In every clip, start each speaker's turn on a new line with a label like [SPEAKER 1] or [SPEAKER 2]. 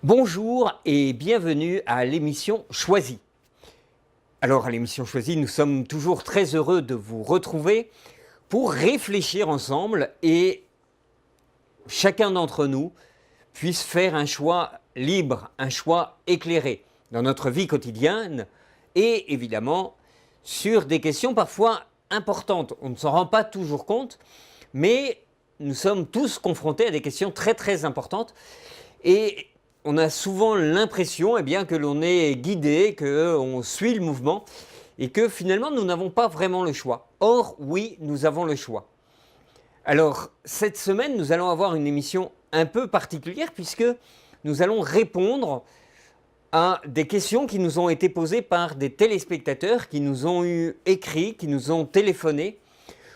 [SPEAKER 1] Bonjour et bienvenue à l'émission Choisie. Alors à l'émission Choisie, nous sommes toujours très heureux de vous retrouver pour réfléchir ensemble et chacun d'entre nous puisse faire un choix libre, un choix éclairé dans notre vie quotidienne et évidemment sur des questions parfois importantes. On ne s'en rend pas toujours compte, mais nous sommes tous confrontés à des questions très importantes et on a souvent l'impression que l'on est guidé, qu'on suit le mouvement et que finalement nous n'avons pas vraiment le choix. Or, oui, nous avons le choix. Alors, cette semaine, nous allons avoir une émission un peu particulière puisque nous allons répondre à des questions qui nous ont été posées par des téléspectateurs qui nous ont écrit, qui nous ont téléphoné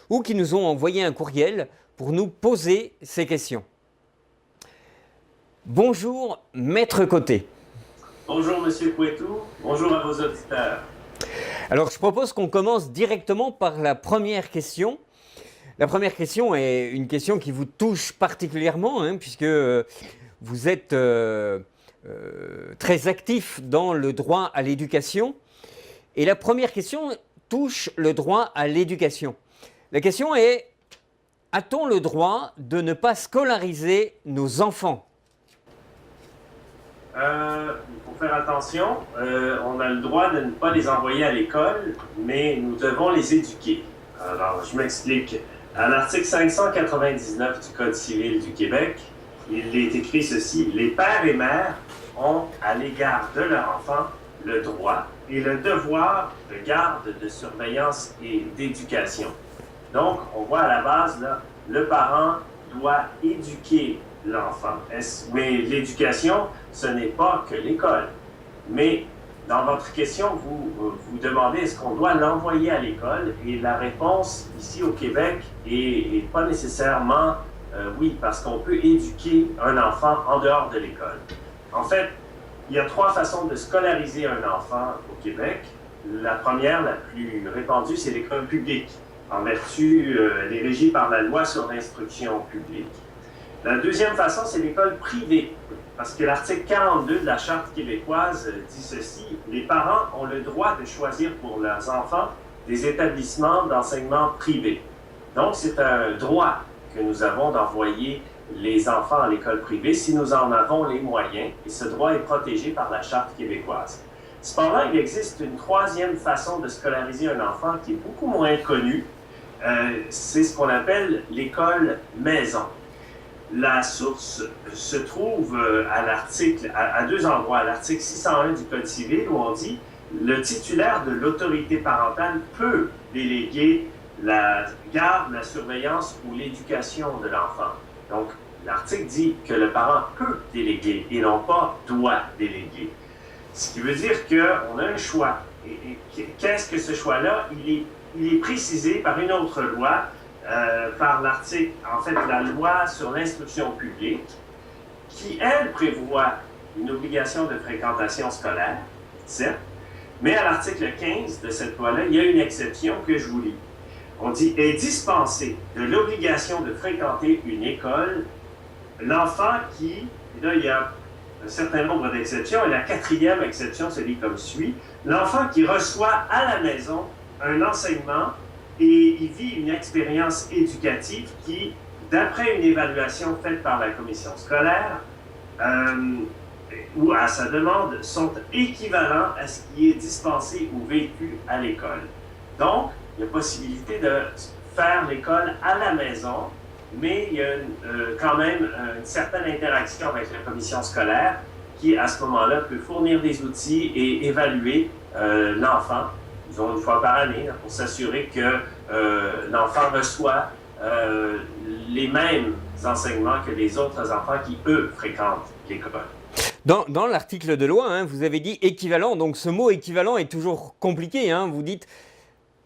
[SPEAKER 1] ou qui nous ont envoyé un courriel pour nous poser ces questions. Bonjour, Maître Côté.
[SPEAKER 2] Bonjour, Monsieur Pouetou. Bonjour à vos auditeurs.
[SPEAKER 1] Alors, je propose qu'on commence directement par la première question. La première question est une question qui vous touche particulièrement, puisque vous êtes très actif dans le droit à l'éducation. Et la première question touche le droit à l'éducation. La question est, a-t-on le droit de ne pas scolariser nos enfants ?
[SPEAKER 2] Il faut faire attention. On a le droit de ne pas les envoyer à l'école, mais nous devons les éduquer. Alors, je m'explique. À l'article 599 du Code civil du Québec, il est écrit ceci: les pères et mères ont, à l'égard de leur enfant, le droit et le devoir de garde, de surveillance et d'éducation. Donc, on voit à la base, là, le parent doit éduquer l'enfant. Mais l'éducation, ce n'est pas que l'école. Mais dans votre question, vous demandez est-ce qu'on doit l'envoyer à l'école? Et la réponse ici au Québec est pas nécessairement oui, parce qu'on peut éduquer un enfant en dehors de l'école. En fait, il y a trois façons de scolariser un enfant au Québec. La première, la plus répandue, c'est l'école publique. En vertu, elle est régie par la loi sur l'instruction publique. La deuxième façon, c'est l'école privée, parce que l'article 42 de la Charte québécoise dit ceci: les parents ont le droit de choisir pour leurs enfants des établissements d'enseignement privés. Donc, c'est un droit que nous avons d'envoyer les enfants à l'école privée si nous en avons les moyens, et ce droit est protégé par la Charte québécoise. Cependant, il existe une troisième façon de scolariser un enfant qui est beaucoup moins connue. C'est ce qu'on appelle l'école maison. La source se trouve à deux endroits. À l'article 601 du Code civil, où on dit « Le titulaire de l'autorité parentale peut déléguer la garde, la surveillance ou l'éducation de l'enfant. » Donc, l'article dit que le parent peut déléguer et non pas doit déléguer. Ce qui veut dire qu'on a un choix. Et qu'est-ce que ce choix-là? Il est précisé par une autre loi, par l'article, en fait, la loi sur l'instruction publique, qui, elle, prévoit une obligation de fréquentation scolaire, certes, mais à l'article 15 de cette loi-là, il y a une exception que je vous lis. On dit « est dispensé de l'obligation de fréquenter une école l'enfant qui », et là, il y a un certain nombre d'exceptions, et la quatrième exception se lit comme suit: « l'enfant qui reçoit à la maison un enseignement et il vit une expérience éducative qui, d'après une évaluation faite par la commission scolaire, ou à sa demande, sont équivalents à ce qui est dispensé ou vécu à l'école. » Donc, il y a possibilité de faire l'école à la maison, mais il y a quand même une certaine interaction avec la commission scolaire qui, à ce moment-là, peut fournir des outils et évaluer l'enfant, disons une fois par année, pour s'assurer que l'enfant reçoit les mêmes enseignements que les autres enfants qui, eux, fréquentent l'école.
[SPEAKER 1] Dans l'article de loi, vous avez dit équivalent, donc ce mot équivalent est toujours compliqué. Vous dites,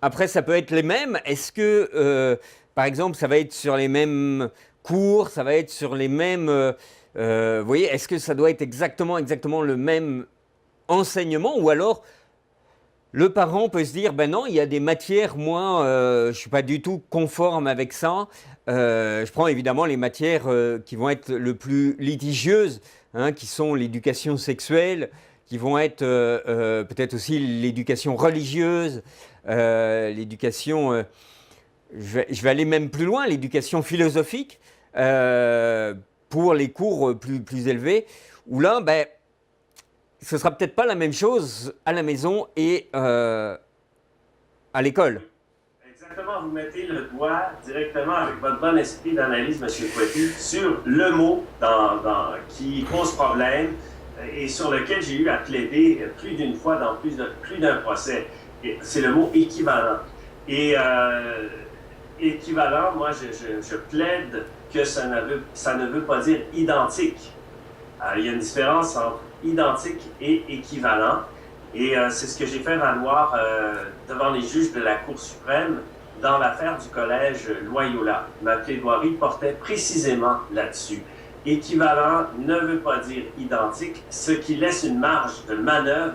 [SPEAKER 1] après ça peut être les mêmes. Est-ce que, par exemple, ça va être sur les mêmes cours, ça va être sur les mêmes... vous voyez, est-ce que ça doit être exactement le même enseignement, ou alors le parent peut se dire, ben non, il y a des matières, moi, je ne suis pas du tout conforme avec ça. Je prends évidemment les matières qui vont être le plus litigieuses hein, qui sont l'éducation sexuelle, qui vont être peut-être aussi l'éducation religieuse, l'éducation, je vais aller même plus loin, l'éducation philosophique, pour les cours plus élevés, où là, ben, ce ne sera peut-être pas la même chose à la maison et à l'école.
[SPEAKER 2] Exactement, vous mettez le doigt directement avec votre bon esprit d'analyse, M. Couetti, sur le mot qui pose problème et sur lequel j'ai eu à plaider plus d'une fois dans plus d'un procès. C'est le mot équivalent. Et équivalent, moi, je plaide que ça ne veut pas dire identique. Il y a une différence entre identique et équivalent. Et c'est ce que j'ai fait valoir devant les juges de la Cour suprême dans l'affaire du collège Loyola. Ma plaidoirie portait précisément là-dessus. Équivalent ne veut pas dire identique, ce qui laisse une marge de manœuvre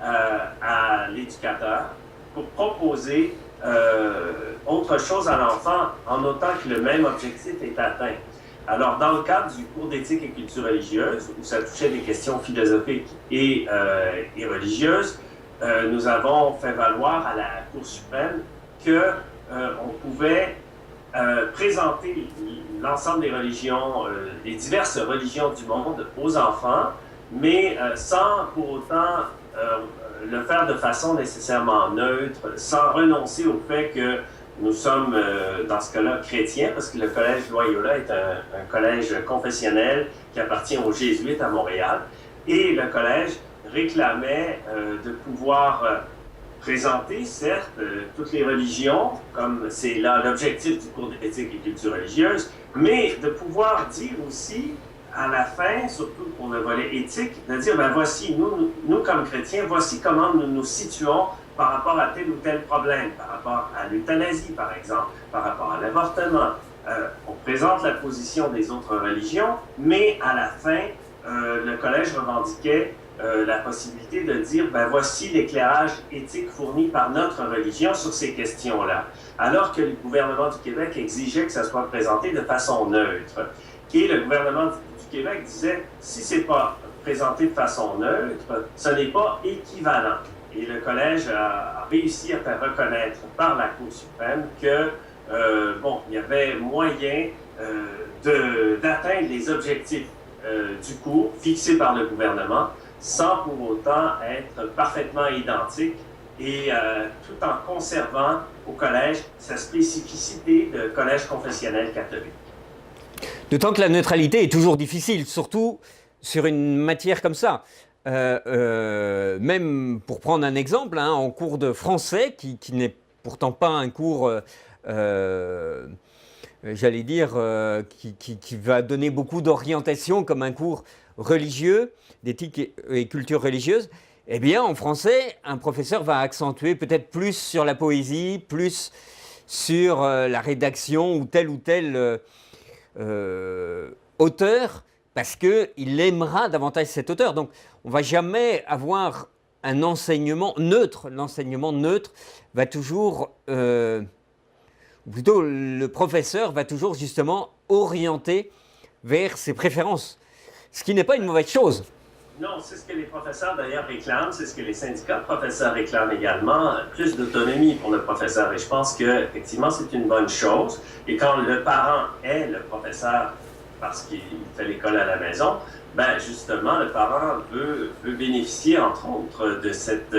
[SPEAKER 2] à l'éducateur pour proposer autre chose à l'enfant en autant que le même objectif est atteint. Alors, dans le cadre du cours d'éthique et culture religieuse, où ça touchait des questions philosophiques et religieuses, nous avons fait valoir à la Cour suprême qu'on pouvait présenter l'ensemble des religions, les diverses religions du monde aux enfants, mais sans pour autant le faire de façon nécessairement neutre, sans renoncer au fait que nous sommes, dans ce cas-là, chrétiens, parce que le collège Loyola est un collège confessionnel qui appartient aux Jésuites à Montréal. Et le collège réclamait de pouvoir présenter, certes, toutes les religions, comme c'est là l'objectif du cours d'éthique et culture religieuse, mais de pouvoir dire aussi, à la fin, surtout pour le volet éthique, de dire, ben voici, nous comme chrétiens, voici comment nous nous situons par rapport à tel ou tel problème, par rapport à l'euthanasie, par exemple, par rapport à l'avortement. On présente la position des autres religions, mais à la fin, le collège revendiquait la possibilité de dire, ben voici l'éclairage éthique fourni par notre religion sur ces questions-là, alors que le gouvernement du Québec exigeait que ça soit présenté de façon neutre. Et le gouvernement du Québec disait, si c'est pas présenté de façon neutre, ce n'est pas équivalent. Et le collège a réussi à faire reconnaître par la Cour suprême que, il y avait moyen d'atteindre les objectifs du cours fixés par le gouvernement sans pour autant être parfaitement identique et tout en conservant au collège sa spécificité de collège confessionnel catholique.
[SPEAKER 1] D'autant que la neutralité est toujours difficile, surtout sur une matière comme ça. Même pour prendre un exemple, hein, en cours de français, qui n'est pourtant pas un cours, j'allais dire, qui va donner beaucoup d'orientation comme un cours religieux, d'éthique et culture religieuse, eh bien en français, un professeur va accentuer peut-être plus sur la poésie, plus sur la rédaction ou tel auteur, parce qu'il aimera davantage cet auteur. Donc, on ne va jamais avoir un enseignement neutre. L'enseignement neutre va toujours, ou plutôt le professeur va toujours justement orienter vers ses préférences, ce qui n'est pas une mauvaise chose.
[SPEAKER 2] Non, c'est ce que les professeurs d'ailleurs réclament, c'est ce que les syndicats de professeurs réclament également, plus d'autonomie pour le professeur. Et je pense qu'effectivement, c'est une bonne chose. Et quand le parent est le professeur parce qu'il fait l'école à la maison, ben justement, le parent veut bénéficier, entre autres, de cette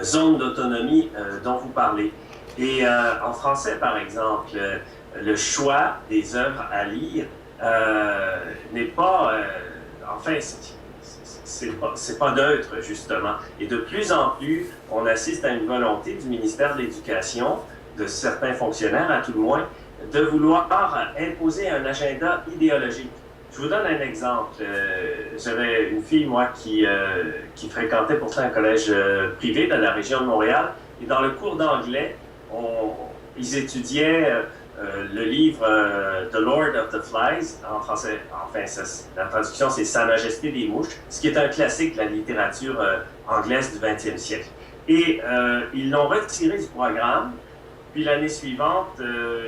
[SPEAKER 2] zone d'autonomie dont vous parlez. Et en français, par exemple, le choix des œuvres à lire n'est pas... enfin, c'est pas neutre, justement. Et de plus en plus, on assiste à une volonté du ministère de l'Éducation, de certains fonctionnaires à tout le moins, de vouloir imposer un agenda idéologique. Je vous donne un exemple. J'avais une fille, moi, qui fréquentait pourtant un collège privé dans la région de Montréal. Et dans le cours d'anglais, ils étudiaient le livre The Lord of the Flies, en français, enfin, la traduction c'est Sa Majesté des Mouches, ce qui est un classique de la littérature anglaise du 20e siècle. Et ils l'ont retiré du programme, puis l'année suivante,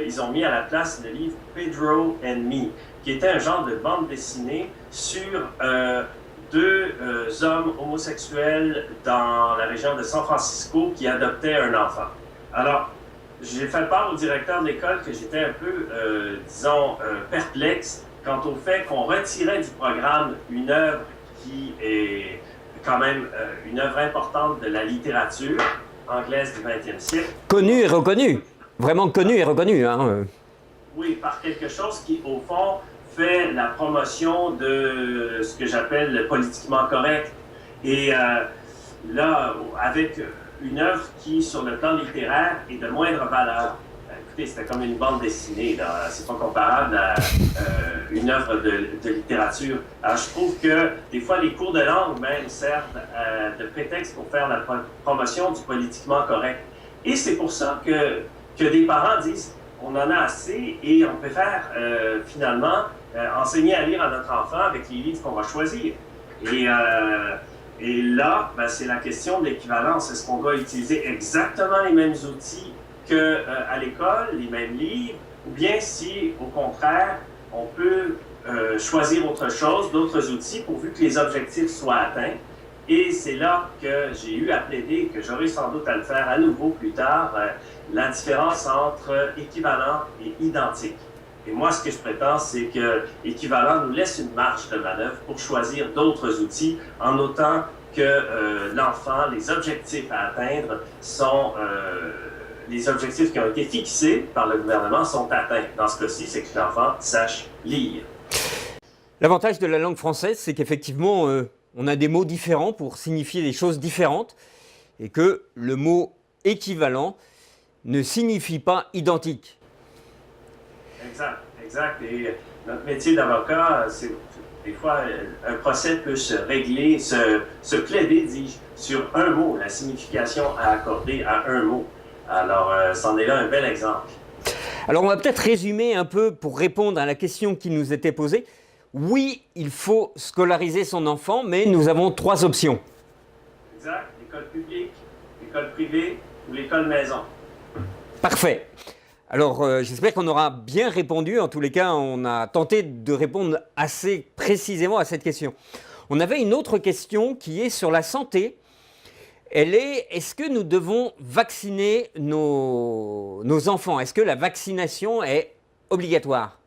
[SPEAKER 2] ils ont mis à la place le livre Pedro and Me, qui était un genre de bande dessinée sur deux hommes homosexuels dans la région de San Francisco qui adoptaient un enfant. Alors, j'ai fait part au directeur de l'école que j'étais un peu, perplexe quant au fait qu'on retirait du programme une œuvre qui est quand même une œuvre importante de la littérature anglaise du 20e siècle.
[SPEAKER 1] Connue et reconnue, vraiment connue et reconnue. Hein.
[SPEAKER 2] Oui, par quelque chose qui, au fond, fait la promotion de ce que j'appelle le politiquement correct. Et là, avec une œuvre qui, sur le plan littéraire, est de moindre valeur. Écoutez, c'était comme une bande dessinée, là. C'est pas comparable à une œuvre de littérature. Alors, je trouve que, des fois, les cours de langue même servent de prétexte pour faire la promotion du politiquement correct. Et c'est pour ça que des parents disent on en a assez et on préfère finalement enseigner à lire à notre enfant avec les livres qu'on va choisir. Et là, ben, c'est la question de l'équivalence. Est-ce qu'on doit utiliser exactement les mêmes outils qu'à l'école, les mêmes livres, ou bien si, au contraire, on peut choisir autre chose, d'autres outils, pourvu que les objectifs soient atteints. Et c'est là que j'ai eu à plaider, que j'aurai sans doute à le faire à nouveau plus tard, la différence entre équivalent et identique. Et moi, ce que je prétends, c'est que équivalent nous laisse une marge de manœuvre pour choisir d'autres outils, en notant que l'enfant, les objectifs à atteindre sont... les objectifs qui ont été fixés par le gouvernement sont atteints. Dans ce cas-ci, c'est que l'enfant sache lire.
[SPEAKER 1] L'avantage de la langue française, c'est qu'effectivement, on a des mots différents pour signifier des choses différentes et que le mot équivalent ne signifie pas identique.
[SPEAKER 2] Exact. Et notre métier d'avocat, c'est des fois, un procès peut se régler, se plaider, dis-je, sur un mot, la signification à accorder à un mot. Alors, c'en est là un bel exemple.
[SPEAKER 1] Alors, on va peut-être résumer un peu pour répondre à la question qui nous était posée. Oui, il faut scolariser son enfant, mais nous avons 3 options.
[SPEAKER 2] Exact. L'école publique, l'école privée ou l'école maison.
[SPEAKER 1] Parfait. Alors, j'espère qu'on aura bien répondu. En tous les cas, on a tenté de répondre assez précisément à cette question. On avait une autre question qui est sur la santé. Elle est, est-ce que nous devons vacciner nos enfants? Est-ce que la vaccination est obligatoire?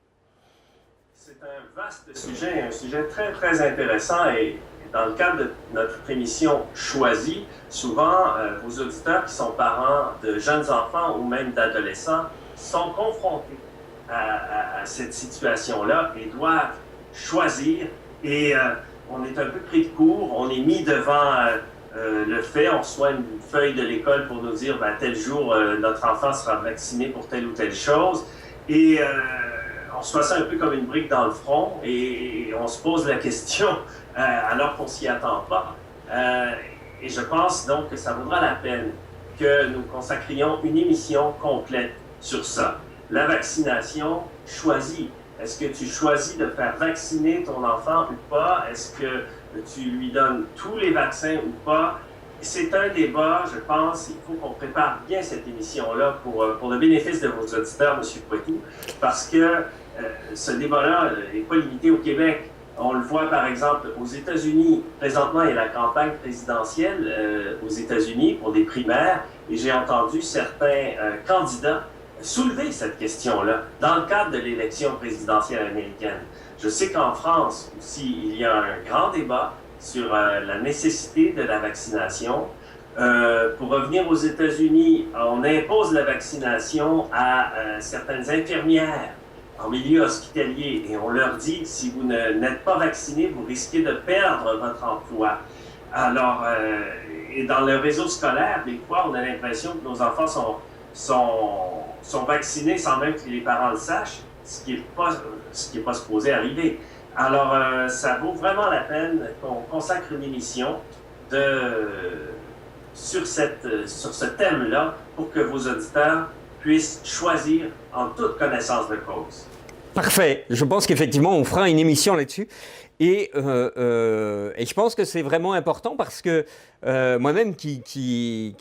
[SPEAKER 2] C'est un vaste sujet, un sujet très, très intéressant. Et dans le cadre de notre émission Choisie, souvent, vos auditeurs qui sont parents de jeunes enfants ou même d'adolescents sont confrontés à cette situation-là et doivent choisir. Et on est un peu pris de court, on est mis devant le fait, on reçoit une feuille de l'école pour nous dire ben, tel jour, notre enfant sera vacciné pour telle ou telle chose. Et on reçoit ça un peu comme une brique dans le front et on se pose la question alors qu'on s'y attend pas. Et je pense donc que ça vaudra la peine que nous consacrions une émission complète sur ça. La vaccination choisie. Est-ce que tu choisis de faire vacciner ton enfant ou pas? Est-ce que tu lui donnes tous les vaccins ou pas? C'est un débat, je pense, il faut qu'on prépare bien cette émission-là pour le bénéfice de vos auditeurs, M. Poitou, parce que ce débat-là n'est pas limité au Québec. On le voit, par exemple, aux États-Unis. Présentement, il y a la campagne présidentielle aux États-Unis pour des primaires, et j'ai entendu certains candidats soulever cette question-là dans le cadre de l'élection présidentielle américaine. Je sais qu'en France aussi, il y a un grand débat sur la nécessité de la vaccination. Pour revenir aux États-Unis, on impose la vaccination à certaines infirmières en milieu hospitalier et on leur dit si vous n'êtes pas vacciné, vous risquez de perdre votre emploi. Alors, et dans le réseau scolaire, des fois, on a l'impression que nos enfants sont vaccinés sans même que les parents le sachent, ce qui est pas supposé arriver. Alors, ça vaut vraiment la peine qu'on consacre une émission sur ce thème-là pour que vos auditeurs puissent choisir en toute connaissance de cause.
[SPEAKER 1] Parfait. Je pense qu'effectivement, on fera une émission là-dessus. Et je pense que c'est vraiment important parce que moi-même qui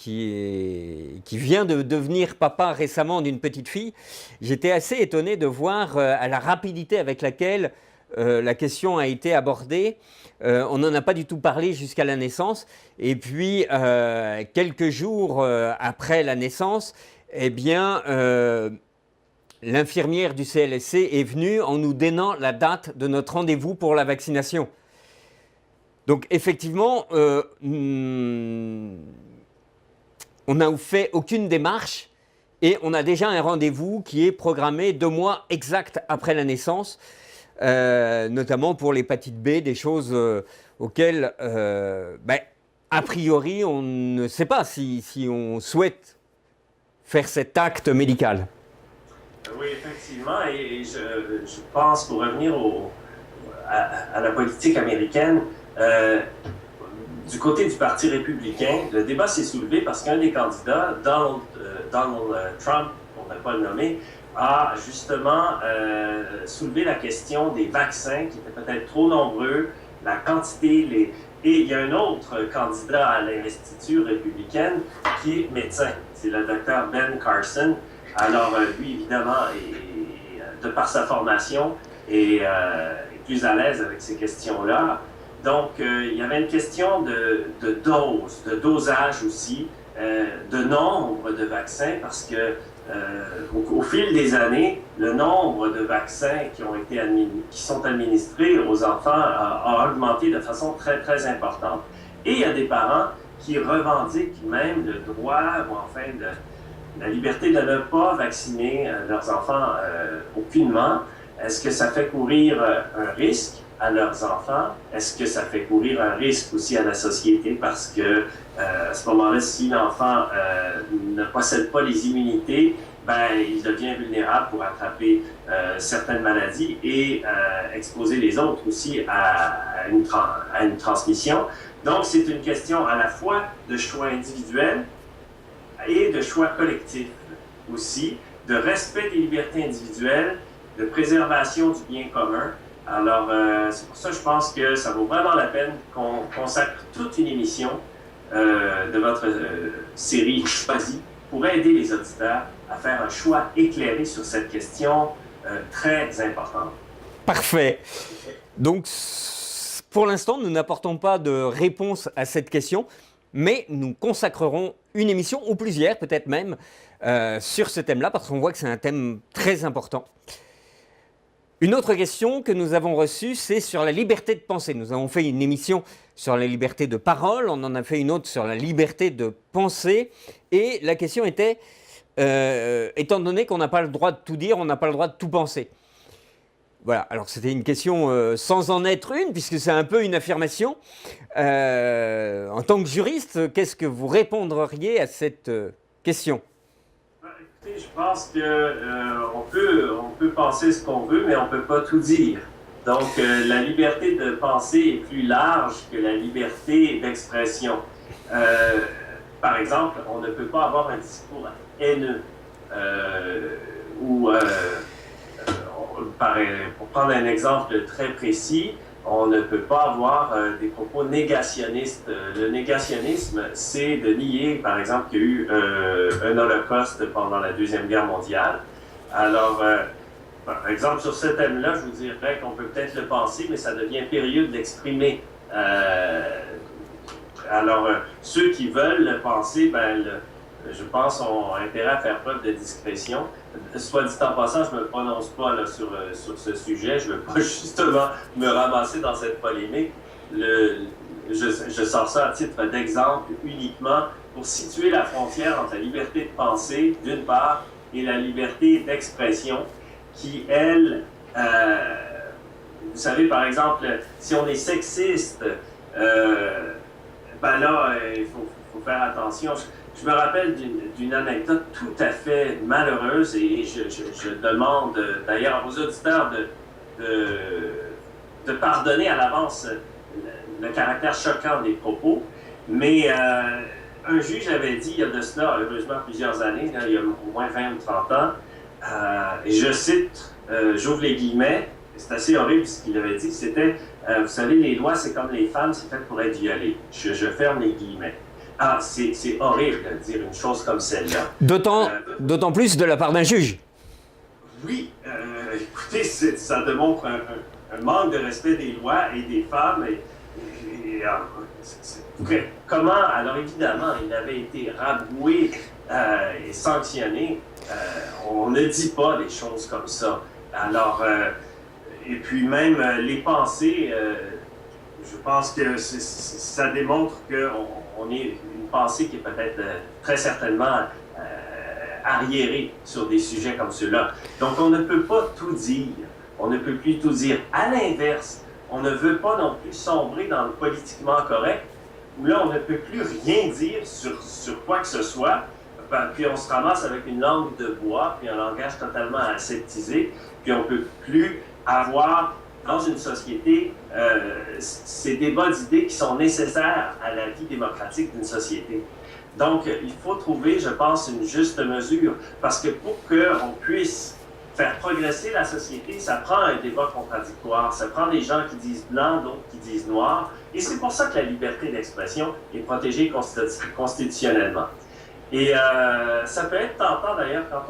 [SPEAKER 1] vient de devenir papa récemment d'une petite fille, j'étais assez étonné de voir à la rapidité avec laquelle la question a été abordée. On n'en a pas du tout parlé jusqu'à la naissance. Et puis, quelques jours après la naissance, eh bien, l'infirmière du CLSC est venue en nous donnant la date de notre rendez-vous pour la vaccination. Donc, effectivement, on n'a fait aucune démarche et on a déjà un rendez-vous qui est programmé 2 mois exacts après la naissance, notamment pour l'hépatite B, des choses auxquelles, a priori, on ne sait pas si on souhaite faire cet acte médical.
[SPEAKER 2] Oui, effectivement, et je pense, pour revenir à la politique américaine, du côté du Parti républicain, le débat s'est soulevé parce qu'un des candidats, Donald Trump, pour ne pas le nommer, a justement soulevé la question des vaccins qui étaient peut-être trop nombreux, la quantité, et il y a un autre candidat à l'investiture républicaine qui est médecin, c'est le docteur Ben Carson. Alors, lui, évidemment, de par sa formation, est plus à l'aise avec ces questions-là. Donc, il y avait une question de dose, de dosage aussi, de nombre de vaccins, parce que au fil des années, le nombre de vaccins qui sont administrés aux enfants a augmenté de façon très, très importante. Et il y a des parents qui revendiquent même le droit, ou enfin la liberté de ne pas vacciner leurs enfants aucunement. Est-ce que ça fait courir un risque à leurs enfants? Est-ce que ça fait courir un risque aussi à la société? Parce que à ce moment-là, si l'enfant ne possède pas les immunités, il devient vulnérable pour attraper certaines maladies et exposer les autres aussi à une transmission. Donc, c'est une question à la fois de choix individuel et de choix collectif aussi, de respect des libertés individuelles, de préservation du bien commun. Alors, c'est pour ça que je pense que ça vaut vraiment la peine qu'on consacre toute une émission de votre série Choisie pour aider les auditeurs à faire un choix éclairé sur cette question très importante.
[SPEAKER 1] Parfait. Donc, pour l'instant, nous n'apportons pas de réponse à cette question, mais nous consacrerons une émission, ou plusieurs peut-être même, sur ce thème-là, parce qu'on voit que c'est un thème très important. Une autre question que nous avons reçue, c'est sur la liberté de penser. Nous avons fait une émission sur la liberté de parole, on en a fait une autre sur la liberté de penser, et la question était, étant donné qu'on n'a pas le droit de tout dire, on n'a pas le droit de tout penser. Voilà, alors c'était une question sans en être une, puisque c'est un peu une affirmation. En tant que juriste, qu'est-ce que vous répondriez à cette question?
[SPEAKER 2] Écoutez, je pense qu'on peut penser ce qu'on veut, mais on ne peut pas tout dire. Donc, la liberté de penser est plus large que la liberté d'expression. Par exemple, on ne peut pas avoir un discours haineux pour prendre un exemple très précis, on ne peut pas avoir des propos négationnistes. Le négationnisme, c'est de nier, par exemple, qu'il y a eu un holocauste pendant la Deuxième Guerre mondiale. Alors, par exemple, sur ce thème-là, je vous dirais qu'on peut peut-être le penser, mais ça devient périlleux de l'exprimer. Alors, ceux qui veulent le penser, je pense, ont intérêt à faire preuve de discrétion. Soit dit en passant, je ne me prononce pas là, sur ce sujet. Je ne veux pas justement me ramasser dans cette polémique. Je sors ça à titre d'exemple uniquement pour situer la frontière entre la liberté de penser, d'une part, et la liberté d'expression, qui, elle, vous savez, par exemple, si on est sexiste, il faut faire attention. Je me rappelle d'une anecdote tout à fait malheureuse et je demande d'ailleurs aux auditeurs de pardonner à l'avance le caractère choquant des propos. Mais un juge avait dit, il y a de cela, heureusement, plusieurs années, il y a au moins 20 ou 30 ans, et je cite, j'ouvre les guillemets, c'est assez horrible ce qu'il avait dit, c'était, vous savez, les lois, c'est comme les femmes, c'est fait pour être violées. Je ferme les guillemets. Ah, c'est horrible de dire une chose comme celle-là.
[SPEAKER 1] D'autant plus de la part d'un juge.
[SPEAKER 2] Oui, écoutez, ça démontre un manque de respect des lois et des femmes. Comment, alors évidemment, il avait été rabroué et sanctionné. On ne dit pas des choses comme ça. Alors, et puis même les pensées, je pense que ça démontre qu'on est une pensée qui est peut-être très certainement arriérée sur des sujets comme ceux-là. Donc, on ne peut pas tout dire. On ne peut plus tout dire. À l'inverse, on ne veut pas non plus sombrer dans le politiquement correct, où là, on ne peut plus rien dire sur quoi que ce soit, puis on se ramasse avec une langue de bois, puis un langage totalement aseptisé, puis on ne peut plus avoir, dans une société, ces débats d'idées qui sont nécessaires à la vie démocratique d'une société. Donc, il faut trouver, je pense, une juste mesure, parce que pour qu'on puisse faire progresser la société, ça prend un débat contradictoire, ça prend des gens qui disent blanc, d'autres qui disent noir, et c'est pour ça que la liberté d'expression est protégée constitutionnellement. Et ça peut être tentant d'ailleurs quand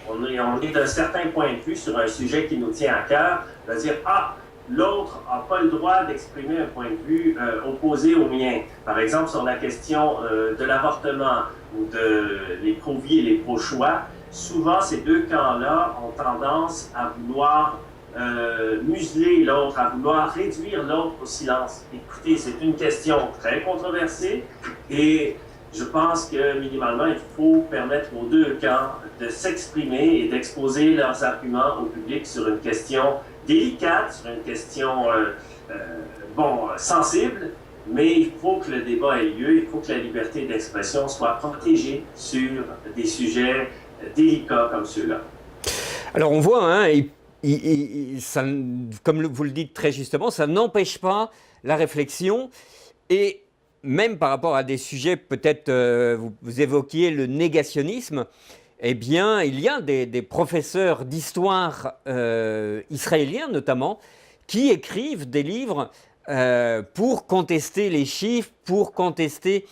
[SPEAKER 2] on est d'un certain point de vue sur un sujet qui nous tient à cœur, de dire « Ah, l'autre n'a pas le droit d'exprimer un point de vue opposé au mien. » Par exemple, sur la question de l'avortement ou les pro-vie et les pro-choix, souvent, ces deux camps-là ont tendance à vouloir museler l'autre, à vouloir réduire l'autre au silence. Écoutez, c'est une question très controversée et je pense que, minimalement, il faut permettre aux deux camps de s'exprimer et d'exposer leurs arguments au public sur une question délicate, sur une question, sensible, mais il faut que le débat ait lieu, il faut que la liberté d'expression soit protégée sur des sujets délicats comme ceux-là.
[SPEAKER 1] Alors on voit, hein, ça, comme vous le dites très justement, ça n'empêche pas la réflexion et même par rapport à des sujets, peut-être vous évoquiez le négationnisme, eh bien il y a des professeurs d'histoire israéliens notamment qui écrivent des livres pour contester les chiffres, pour contester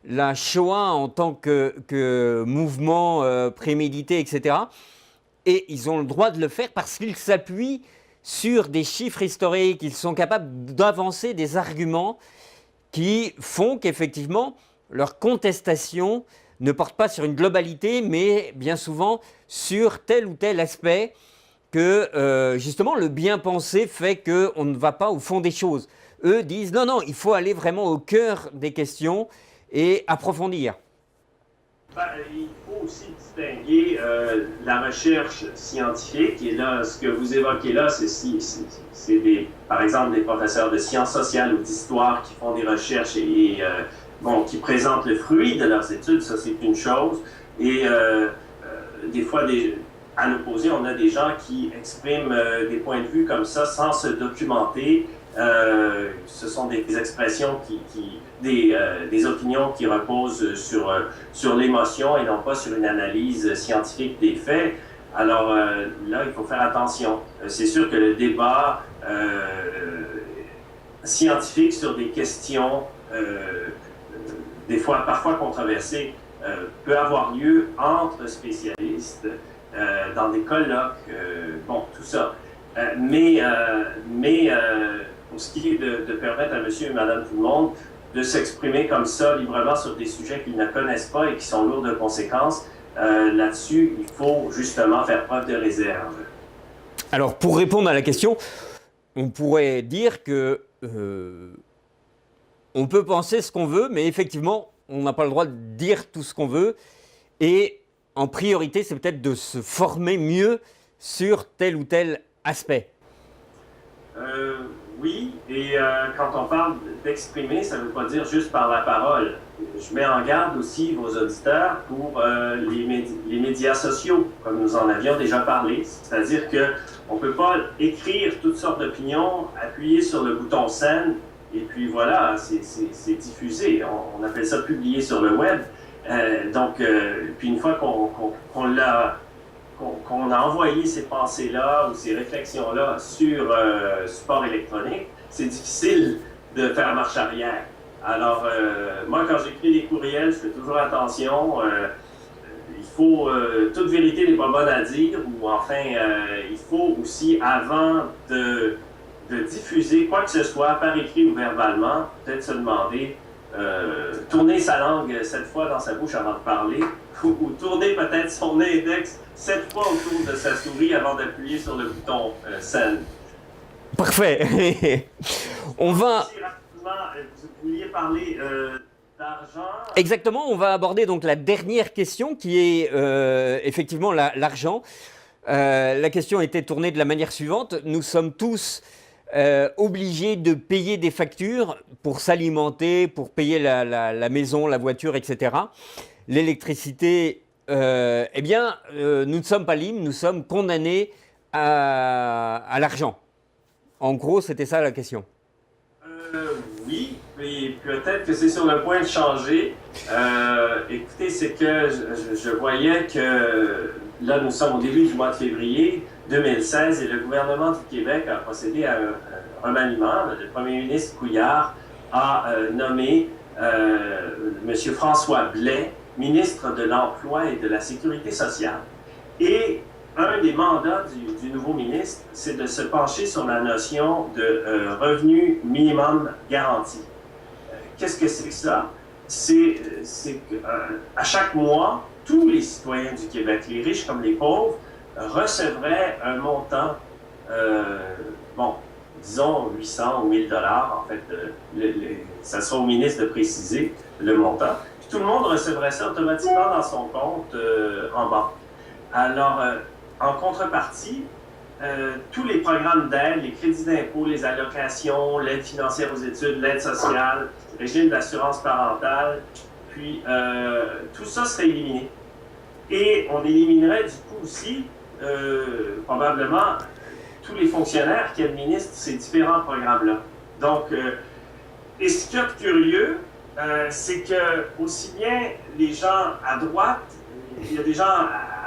[SPEAKER 1] la Shoah en tant que mouvement prémédité, etc. Et ils ont le droit de le faire parce qu'ils s'appuient sur des chiffres historiques, ils sont capables d'avancer des arguments qui font qu'effectivement, leur contestation ne porte pas sur une globalité, mais bien souvent sur tel ou tel aspect que justement le bien-pensé fait qu'on ne va pas au fond des choses. Eux disent non, non, il faut aller vraiment au cœur des questions et approfondir.
[SPEAKER 2] Il faut aussi distinguer la recherche scientifique, et là, ce que vous évoquez là, c'est par exemple des professeurs de sciences sociales ou d'histoire qui font des recherches et qui présentent le fruit de leurs études, ça c'est une chose, et des fois, à l'opposé, on a des gens qui expriment des points de vue comme ça sans se documenter. Ce sont des expressions des opinions qui reposent sur l'émotion et non pas sur une analyse scientifique des faits. Alors là, il faut faire attention. C'est sûr que le débat scientifique sur des questions, parfois controversées, peut avoir lieu entre spécialistes, dans des colloques, tout ça. Mais pour ce qui est de permettre à monsieur et madame tout le monde de s'exprimer comme ça librement sur des sujets qu'ils ne connaissent pas et qui sont lourds de conséquences, là-dessus, il faut justement faire preuve de réserve.
[SPEAKER 1] Alors, pour répondre à la question, on pourrait dire que on peut penser ce qu'on veut, mais effectivement, on n'a pas le droit de dire tout ce qu'on veut. Et en priorité, c'est peut-être de se former mieux sur tel ou tel aspect.
[SPEAKER 2] Oui, et quand on parle d'exprimer, ça ne veut pas dire juste par la parole. Je mets en garde aussi vos auditeurs pour les médias sociaux, comme nous en avions déjà parlé. C'est-à-dire qu'on ne peut pas écrire toutes sortes d'opinions, appuyer sur le bouton « Send », et puis voilà, c'est diffusé. On appelle ça « publier sur le web ». Puis une fois qu'on a envoyé ces pensées-là ou ces réflexions-là sur support électronique, c'est difficile de faire marche arrière. Alors, moi, quand j'écris des courriels, je fais toujours attention. il faut, toute vérité n'est pas bonne à dire, ou enfin, il faut aussi, avant de diffuser quoi que ce soit, par écrit ou verbalement, peut-être se demander, tourner sa langue 7 fois dans sa bouche avant de parler, ou tourner peut-être son index 7 fois autour de sa souris avant d'appuyer sur le bouton Send.
[SPEAKER 1] Parfait. On va...
[SPEAKER 2] Vous vouliez parler d'argent.
[SPEAKER 1] Exactement, on va aborder donc la dernière question qui est effectivement l'argent. La question était tournée de la manière suivante. Nous sommes tous obligés de payer des factures pour s'alimenter, pour payer la maison, la voiture, etc. L'électricité, eh bien, nous ne sommes pas libres, nous sommes condamnés à l'argent. En gros, c'était ça la question.
[SPEAKER 2] Oui, et peut-être que c'est sur le point de changer. Écoutez, c'est que je voyais que là, nous sommes au début du mois de février 2016 et le gouvernement du Québec a procédé à un remaniement. Le premier ministre Couillard a nommé M. François Blais, ministre de l'Emploi et de la Sécurité sociale. Et un des mandats du nouveau ministre, c'est de se pencher sur la notion de revenu minimum garanti. Qu'est-ce que c'est que ça? C'est qu'à chaque mois, tous les citoyens du Québec, les riches comme les pauvres, recevraient un montant, disons 800 ou 1000 $. En fait, ça sera au ministre de préciser le montant. Puis tout le monde recevrait ça automatiquement dans son compte en banque. Alors, en contrepartie, tous les programmes d'aide, les crédits d'impôt, les allocations, l'aide financière aux études, l'aide sociale, le régime d'assurance parentale, puis tout ça serait éliminé. Et on éliminerait du coup aussi, probablement, tous les fonctionnaires qui administrent ces différents programmes-là. Donc, et ce qui est curieux, c'est que aussi bien les gens à droite, il y a des gens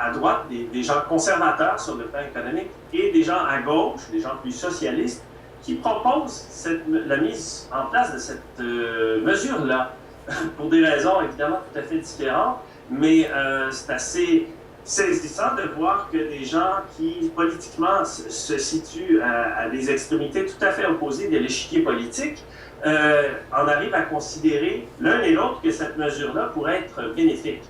[SPEAKER 2] à droite, des gens conservateurs sur le plan économique, et des gens à gauche, des gens plus socialistes, qui proposent la mise en place de cette mesure-là, pour des raisons évidemment tout à fait différentes, mais c'est assez saisissant de voir que des gens qui politiquement se situent à des extrémités tout à fait opposées de l'échiquier politique, en arrivent à considérer l'un et l'autre que cette mesure-là pourrait être bénéfique.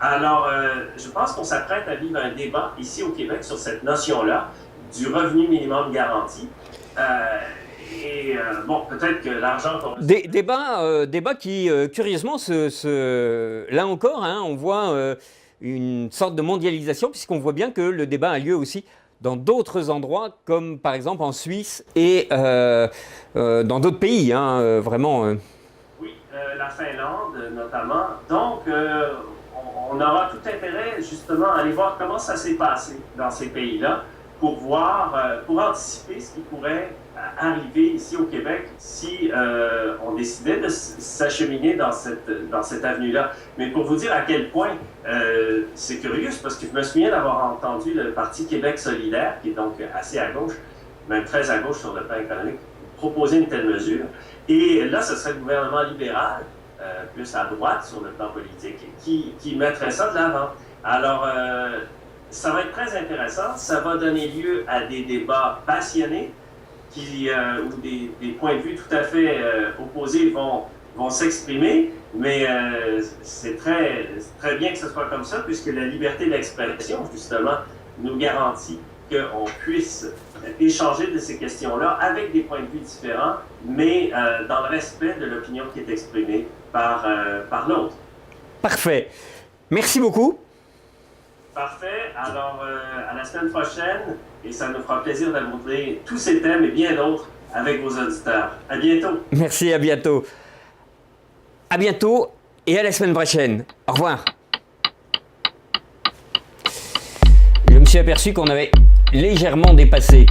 [SPEAKER 2] Alors, je pense qu'on s'apprête à vivre un débat ici au Québec sur cette notion-là du revenu minimum garanti. Peut-être que l'argent...
[SPEAKER 1] Débat qui, curieusement, là encore, hein, on voit une sorte de mondialisation, puisqu'on voit bien que le débat a lieu aussi dans d'autres endroits, comme par exemple en Suisse et dans d'autres pays, hein, vraiment.
[SPEAKER 2] Oui, la Finlande notamment. Donc, on aura tout intérêt justement à aller voir comment ça s'est passé dans ces pays-là pour anticiper ce qui pourrait arriver ici au Québec si on décidait de s'acheminer dans cette avenue-là. Mais pour vous dire à quel point c'est curieux, c'est parce que je me souviens d'avoir entendu le Parti Québec solidaire, qui est donc assez à gauche, même très à gauche sur le plan économique, proposer une telle mesure. Et là, ce serait le gouvernement libéral, plus à droite sur le plan politique, qui mettrait ça de l'avant. Alors, ça va être très intéressant. Ça va donner lieu à des débats passionnés où des points de vue tout à fait opposés vont s'exprimer, mais c'est très, très bien que ce soit comme ça, puisque la liberté d'expression, justement, nous garantit qu'on puisse échanger de ces questions-là avec des points de vue différents, mais dans le respect de l'opinion qui est exprimée par l'autre.
[SPEAKER 1] Parfait. Merci beaucoup.
[SPEAKER 2] Parfait. Alors, à la semaine prochaine, et ça nous fera plaisir d'aborder tous ces thèmes et bien d'autres avec vos auditeurs. À bientôt.
[SPEAKER 1] Merci, à bientôt. À bientôt et à la semaine prochaine. Au revoir. Je me suis aperçu qu'on avait légèrement dépassé.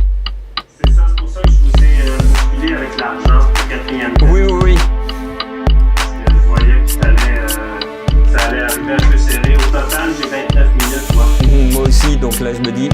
[SPEAKER 2] C'est ça, c'est pour ça que je vous ai bousculé avec l'argent pour le quatrième thème.
[SPEAKER 1] Oui.
[SPEAKER 2] Parce que je voyais que ça allait arriver un peu serré. Au total, j'ai 29 minutes, moi.
[SPEAKER 1] Moi aussi, donc là je me dis...